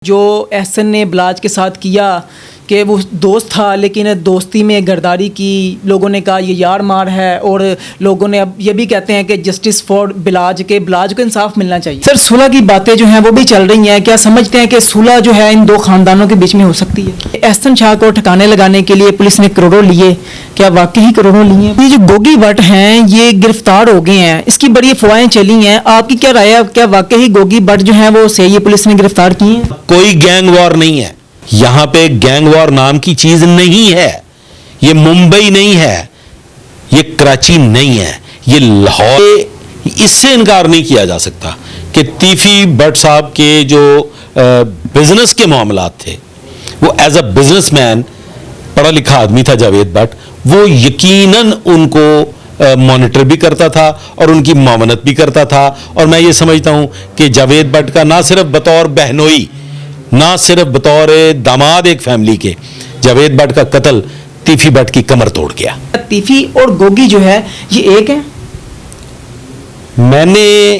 جو احسن نے بلاج کے ساتھ کیا کہ وہ دوست تھا لیکن دوستی میں گرداری کی، لوگوں نے کہا یہ یار مار ہے، اور لوگوں نے اب یہ بھی کہتے ہیں کہ جسٹس فار بلاج کے بلاج کو انصاف ملنا چاہیے۔ سر صلح کی باتیں جو ہیں وہ بھی چل رہی ہیں، کیا سمجھتے ہیں کہ صلح جو ہے ان دو خاندانوں کے بیچ میں ہو سکتی ہے؟ احسن شاہ کو ٹھکانے لگانے کے لیے پولیس نے کروڑوں لیے، کیا واقعی کروڑوں لیے؟ یہ جو گوگی بٹ ہیں یہ گرفتار ہو گئے ہیں، اس کی بڑی افواہیں چلی ہیں، آپ کی کیا رائے ہے؟ کیا واقعی گوگی بٹ جو ہیں وہ صحیح پولیس نے گرفتار کی ہیں؟ کوئی گینگ وار نہیں ہے یہاں پہ، گینگ وار نام کی چیز نہیں ہے، یہ ممبئی نہیں ہے، یہ کراچی نہیں ہے، یہ لاہور۔ اس سے انکار نہیں کیا جا سکتا کہ تیفی بٹ صاحب کے جو بزنس کے معاملات تھے، وہ ایز اے بزنس مین پڑھا لکھا آدمی تھا جاوید بٹ، وہ یقیناً ان کو مانیٹر بھی کرتا تھا اور ان کی معاونت بھی کرتا تھا۔ اور میں یہ سمجھتا ہوں کہ جاوید بٹ کا نہ صرف بطور بہنوئی، نہ صرف بطور داماد ایک فیملی کے، جاوید بٹ کا قتل تیفی بٹ کی کمر توڑ گیا۔ تیفی اور گوگی جو ہے یہ ایک ہے؟ میں نے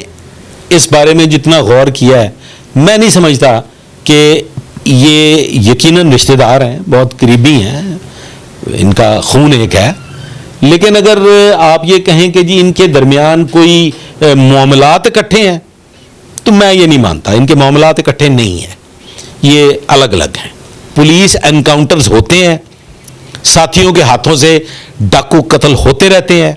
اس بارے میں جتنا غور کیا ہے، میں نہیں سمجھتا کہ یہ یقیناً رشتہ دار ہیں، بہت قریبی ہیں، ان کا خون ایک ہے، لیکن اگر آپ یہ کہیں کہ جی ان کے درمیان کوئی معاملات اکٹھے ہیں تو میں یہ نہیں مانتا۔ ان کے معاملات اکٹھے نہیں ہیں، یہ الگ الگ ہیں۔ پولیس انکاؤنٹرز ہوتے ہیں، ساتھیوں کے ہاتھوں سے ڈاکو قتل ہوتے رہتے ہیں،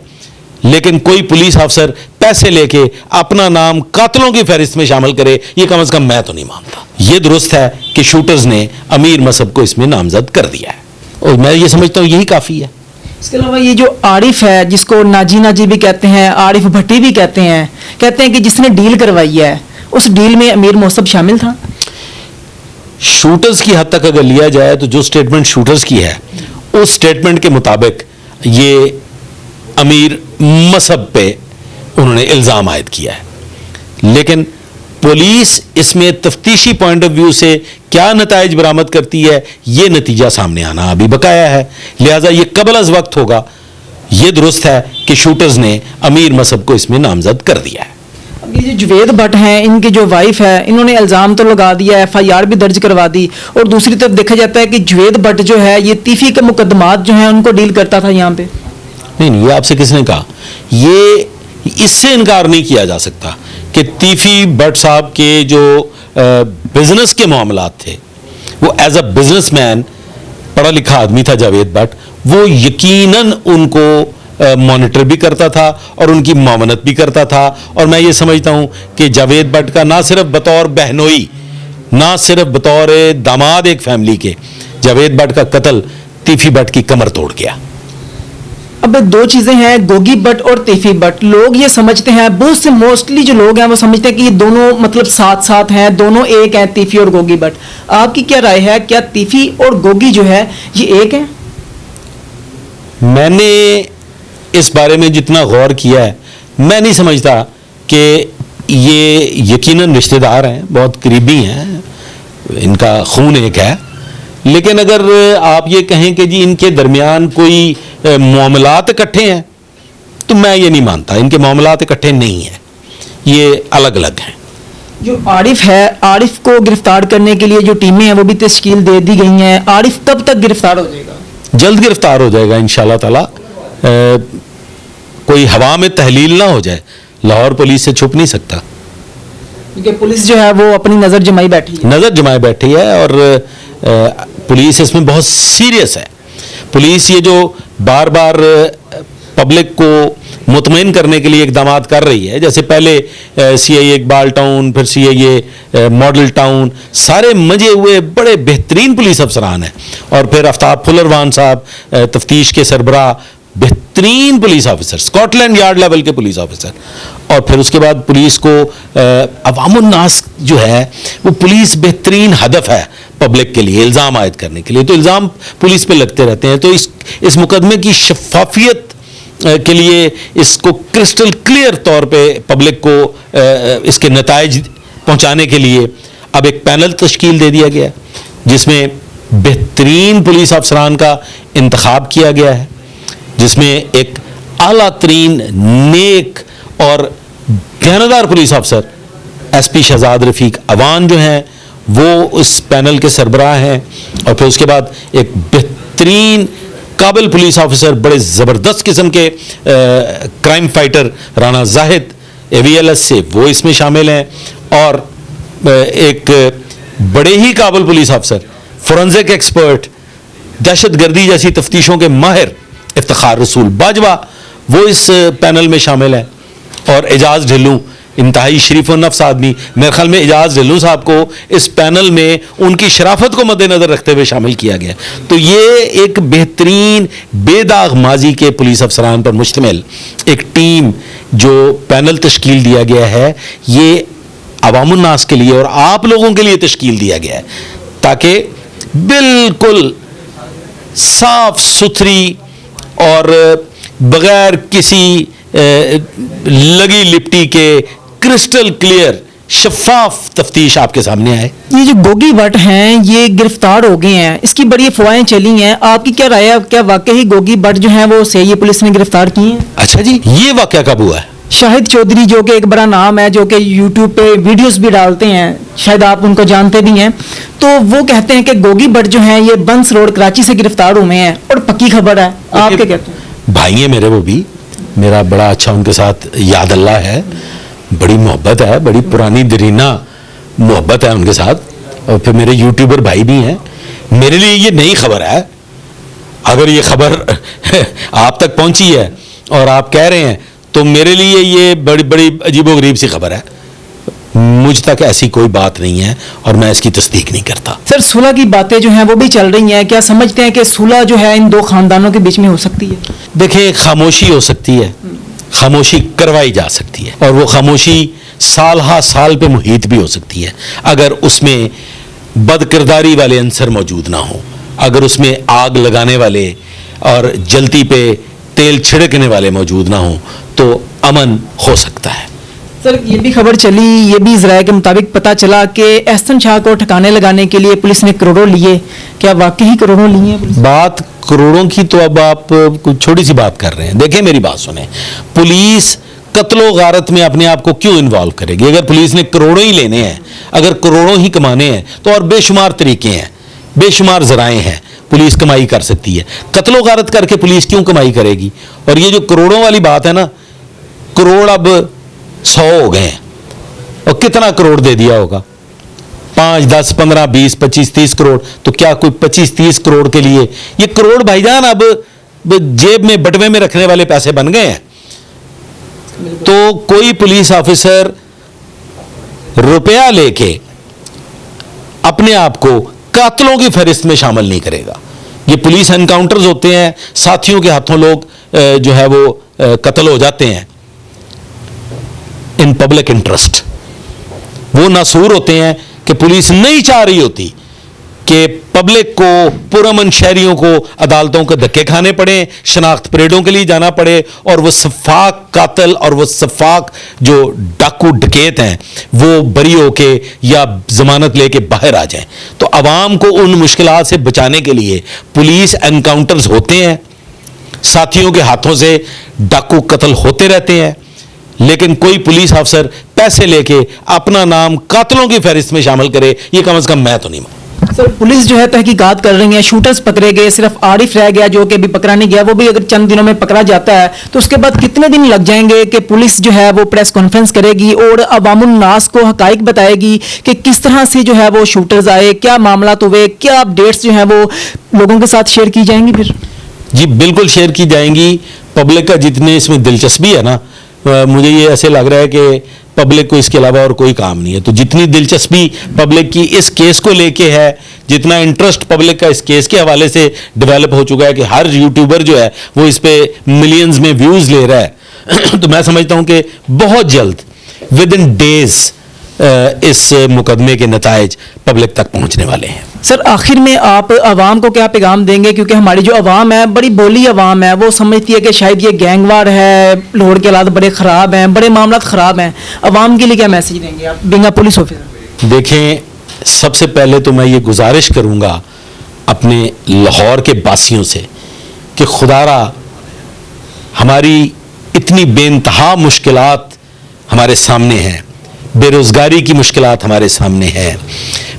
لیکن کوئی پولیس افسر پیسے لے کے اپنا نام قاتلوں کی فہرست میں شامل کرے، یہ کم از کم میں تو نہیں مانتا۔ یہ درست ہے کہ شوٹرز نے امیر مصعب کو اس میں نامزد کر دیا ہے، اور میں یہ سمجھتا ہوں یہی کافی ہے۔ اس کے علاوہ یہ جو عارف ہے، جس کو ناجی بھی کہتے ہیں، عارف بھٹی بھی کہتے ہیں کہ جس نے ڈیل کروائی ہے، اس ڈیل میں امیر مصعب شامل تھا؟ شوٹرز کی حد تک اگر لیا جائے تو جو سٹیٹمنٹ شوٹرز کی ہے، اس سٹیٹمنٹ کے مطابق یہ امیر مصعب پہ انہوں نے الزام عائد کیا ہے، لیکن پولیس اس میں تفتیشی پوائنٹ آف ویو سے کیا نتائج برآمد کرتی ہے، یہ نتیجہ سامنے آنا ابھی بقایا ہے، لہٰذا یہ قبل از وقت ہوگا۔ یہ درست ہے کہ شوٹرز نے امیر مصعب کو اس میں نامزد کر دیا ہے۔ یہ جو جوید بٹ ہیں، ان کی جو وائف ہے، انہوں نے الزام تو لگا دیا، FIR بھی درج کروا دی، اور دوسری طرف دیکھا جاتا ہے کہ جوید بٹ جو ہے یہ تیفی کے مقدمات جو ہیں ان کو ڈیل کرتا تھا یہاں پہ۔ نہیں، یہ آپ سے کس نے کہا؟ یہ اس سے انکار نہیں کیا جا سکتا کہ تیفی بٹ صاحب کے جو بزنس کے معاملات تھے، وہ ایز اے بزنس مین پڑھا لکھا آدمی تھا جاوید بٹ، وہ یقیناً ان کو مانیٹر بھی کرتا تھا اور ان کی معاونت بھی کرتا تھا۔ اور میں یہ سمجھتا ہوں کہ جاوید بٹ کا نہ صرف بطور بہنوئی، نہ صرف بطور داماد ایک فیملی کے، جاوید بٹ کا قتل تیفی بٹ کی کمر توڑ گیا۔ اب دو چیزیں ہیں، گوگی بٹ اور تیفی بٹ۔ لوگ یہ سمجھتے ہیں، بہت سے موسٹلی جو لوگ ہیں وہ سمجھتے ہیں کہ یہ دونوں مطلب ساتھ ساتھ ہیں، دونوں ایک ہیں، تیفی اور گوگی بٹ۔ آپ کی کیا رائے ہے؟ کیا تیفی اور گوگی جو ہے یہ ایک ہیں؟ میں نے اس بارے میں جتنا غور کیا ہے، میں نہیں سمجھتا کہ یہ یقیناً رشتہ دار ہیں، بہت قریبی ہیں، ان کا خون ایک ہے، لیکن اگر آپ یہ کہیں کہ جی ان کے درمیان کوئی معاملات اکٹھے ہیں تو میں یہ نہیں مانتا۔ ان کے معاملات اکٹھے نہیں ہیں، یہ الگ الگ ہیں۔ جو عارف ہے، عارف کو گرفتار کرنے کے لیے جو ٹیمیں ہیں وہ بھی تشکیل دے دی گئی ہیں، عارف کب تک گرفتار ہو جائے گا؟ جلد گرفتار ہو جائے گا انشاءاللہ تعالی۔ کوئی ہوا میں تحلیل نہ ہو جائے، لاہور پولیس سے چھپ نہیں سکتا، کیونکہ پولیس جو ہے وہ اپنی نظر جمائی بیٹھی ہے، اور پولیس اس میں بہت سیریس ہے۔ پولیس یہ جو بار بار پبلک کو مطمئن کرنے کے لیے اقدامات کر رہی ہے، جیسے پہلے CIA اقبال ٹاؤن، پھر CIA ماڈل ٹاؤن، سارے مجے ہوئے بڑے بہترین پولیس افسران ہیں، اور پھر آفتاب پھلروان صاحب تفتیش کے سربراہ، بہترین police officer, Scotland yard level کے پولیس آفیسر، اور پھر اس کے بعد پولیس کو عوام الناس جو ہے وہ پولیس بہترین ہدف ہے پبلک کے لیے الزام عائد کرنے کے لیے، تو الزام پولیس پہ لگتے رہتے ہیں۔ تو اس مقدمے کی شفافیت کے لیے، اس کو کرسٹل کلیئر طور پہ پبلک کو اس کے نتائج پہنچانے کے لیے اب ایک پینل تشکیل دے دیا گیا ہے، جس میں بہترین پولیس افسران کا انتخاب کیا گیا ہے، جس میں ایک اعلیٰ ترین نیک اور دیانتدار پولیس افسر SP شہزاد رفیق اوان جو ہیں وہ اس پینل کے سربراہ ہیں. اور پھر اس کے بعد ایک بہترین قابل پولیس آفیسر, بڑے زبردست قسم کے کرائم فائٹر رانا زاہد AVLS سے, وہ اس میں شامل ہیں. اور ایک بڑے ہی قابل پولیس افسر, فورنزک ایکسپرٹ, دہشت گردی جیسی تفتیشوں کے ماہر افتخار رسول باجوہ, وہ اس پینل میں شامل ہیں. اور اعجاز ڈھلوں, انتہائی شریف و نفس آدمی. میرے خیال میں اعجاز ڈھلوں صاحب کو اس پینل میں ان کی شرافت کو مد نظر رکھتے ہوئے شامل کیا گیا. تو یہ ایک بہترین بے داغ ماضی کے پولیس افسران پر مشتمل ایک ٹیم جو پینل تشکیل دیا گیا ہے, یہ عوام الناس کے لیے اور آپ لوگوں کے لیے تشکیل دیا گیا ہے, تاکہ بالکل صاف ستھری اور بغیر کسی لگی لپٹی کے کرسٹل کلیئر شفاف تفتیش آپ کے سامنے آئے. یہ جو گوگی بٹ ہیں یہ گرفتار ہو گئے ہیں, اس کی بڑی افواہیں چلی ہیں, آپ کی کیا رائے ہے؟ کیا واقعی گوگی بٹ جو ہیں وہ CIA پولیس نے گرفتار کی ہیں؟ اچھا جی, یہ واقعہ کب ہوا ہے؟ شاہد چودھری جو کہ ایک بڑا نام ہے, جو کہ YouTube پہ ویڈیوز بھی ڈالتے ہیں, شاید آپ ان کو جانتے بھی ہیں, تو وہ کہتے ہیں کہ گوگی بٹ جو ہیں یہ بنس روڈ کراچی سے گرفتار ہوئے ہیں, اور پکی خبر ہے. آپ کیا کہتے ہیں؟ بھائی ہیں میرے, وہ بھی میرا بڑا اچھا ان کے ساتھ یاد اللہ ہے, بڑی محبت ہے, بڑی پرانی درینہ محبت ہے ان کے ساتھ. اور پھر میرے یوٹیوبر بھائی بھی ہیں. میرے لیے یہ نئی خبر ہے. اگر یہ خبر آپ تک پہنچی ہے اور آپ کہہ رہے ہیں تو میرے لیے یہ بڑی عجیب و غریب سی خبر ہے. مجھ تک ایسی کوئی بات نہیں ہے اور میں اس کی تصدیق نہیں کرتا. سر صلح کی باتیں جو ہیں وہ بھی چل رہی ہیں, کیا سمجھتے ہیں کہ صلح جو ہے ان دو خاندانوں کے بیچ میں ہو سکتی ہے؟ دیکھیں, خاموشی ہو سکتی ہے, خاموشی کروائی جا سکتی ہے, اور وہ خاموشی سال ہا سال پہ محیط بھی ہو سکتی ہے اگر اس میں بد کرداری والے عنصر موجود نہ ہوں, اگر اس میں آگ لگانے والے اور جلتی پہ تیل چھڑکنے والے موجود نہ ہوں تو امن ہو سکتا ہے. سر یہ بھی خبر چلی, یہ بھی ذرائع کے مطابق پتہ چلا کہ احسن شاہ کو ٹھکانے لگانے کے لیے پولیس نے کروڑوں لیے. کیا واقعی کروڑوں لیے ہیں؟ بات کروڑوں کی تو اب آپ کوئی چھوٹی سی بات کر رہے ہیں. دیکھیں میری بات سنیں, پولیس قتل و غارت میں اپنے آپ کو کیوں انوالو کرے گی؟ اگر پولیس نے کروڑوں ہی لینے ہیں, اگر کروڑوں ہی کمانے ہیں, تو اور بے شمار طریقے ہیں, بے شمار ذرائع ہیں, پولیس کمائی کر سکتی ہے. قتل و غارت کر کے پولیس کیوں کمائی کرے گی؟ اور یہ جو کروڑوں والی بات ہے نا, کروڑ اب 100 ہو گئے ہیں, اور کتنا کروڑ دے دیا ہوگا؟ 5, 10, 15, 20, 25, 30 کروڑ. تو کیا کوئی 25-30 کروڑ کے لیے یہ کروڑ بھائی جان اب جیب میں بٹوے میں رکھنے والے پیسے بن گئے ہیں؟ تو کوئی پولیس آفیسر روپیہ لے کے اپنے آپ کو قاتلوں کی فہرست میں شامل نہیں کرے گا. یہ پولیس انکاؤنٹرز ہوتے ہیں, ساتھیوں کے ہاتھوں لوگ جو ہے وہ قتل ہو جاتے ہیں ان پبلک انٹرسٹ. وہ ناسور ہوتے ہیں کہ پولیس نہیں چاہ رہی ہوتی کہ پبلک کو, پرامن شہریوں کو عدالتوں کے دھکے کھانے پڑیں, شناخت پریڈوں کے لیے جانا پڑے, اور وہ سفاک قاتل اور وہ سفاک جو ڈاکو ڈکیت ہیں وہ بری ہو کے یا ضمانت لے کے باہر آ جائیں. تو عوام کو ان مشکلات سے بچانے کے لیے پولیس انکاؤنٹرز ہوتے ہیں, ساتھیوں کے ہاتھوں سے ڈاکو قتل ہوتے رہتے ہیں, لیکن کوئی پولیس افسر پیسے لے کے اپنا نام قاتلوں کی فہرست میں شامل کرے, یہ کم از کم میں تو نہیں مانتا. سر پولیس جو ہے تحقیقات کر رہی ہے, شوٹرز پکڑے گئے, صرف عارف رہ گیا جو کہ ابھی پکڑا نہیں گیا, وہ بھی اگر چند دنوں میں پکڑا جاتا ہے تو اس کے بعد کتنے دن لگ جائیں گے کہ پولیس جو ہے وہ پریس کانفرنس کرے گی اور عوام الناس کو حقائق بتائے گی کہ کس طرح سے جو ہے وہ شوٹرز آئے, کیا معاملات ہوئے, کیا اپڈیٹس جو ہیں وہ لوگوں کے ساتھ شیئر کی جائیں گی؟ پھر جی بالکل شیئر کی جائیں گی. پبلک کا جتنے اس میں دلچسپی ہے نا, مجھے یہ ایسے لگ رہا ہے کہ پبلک کو اس کے علاوہ اور کوئی کام نہیں ہے. تو جتنی دلچسپی پبلک کی اس کیس کو لے کے ہے, جتنا انٹرسٹ پبلک کا اس کیس کے حوالے سے ڈیولپ ہو چکا ہے کہ ہر یوٹیوبر جو ہے وہ اس پہ ملینز میں ویوز لے رہا ہے, تو میں سمجھتا ہوں کہ بہت جلد ود ان ڈیز اس مقدمے کے نتائج پبلک تک پہنچنے والے ہیں. سر آخر میں آپ عوام کو کیا پیغام دیں گے؟ کیونکہ ہماری جو عوام ہے بڑی بولی عوام ہے, وہ سمجھتی ہے کہ شاید یہ گینگ وار ہے, لاہور کے حالات بڑے خراب ہیں, بڑے معاملات خراب ہیں. عوام کے لیے کیا میسج دیں گے آپ بینگ اے پولیس آفیسر؟ دیکھیں, سب سے پہلے تو میں یہ گزارش کروں گا اپنے لاہور کے باسیوں سے کہ خدا را ہماری اتنی بے انتہا مشکلات ہمارے سامنے ہیں, بے روزگاری کی مشکلات ہمارے سامنے ہیں,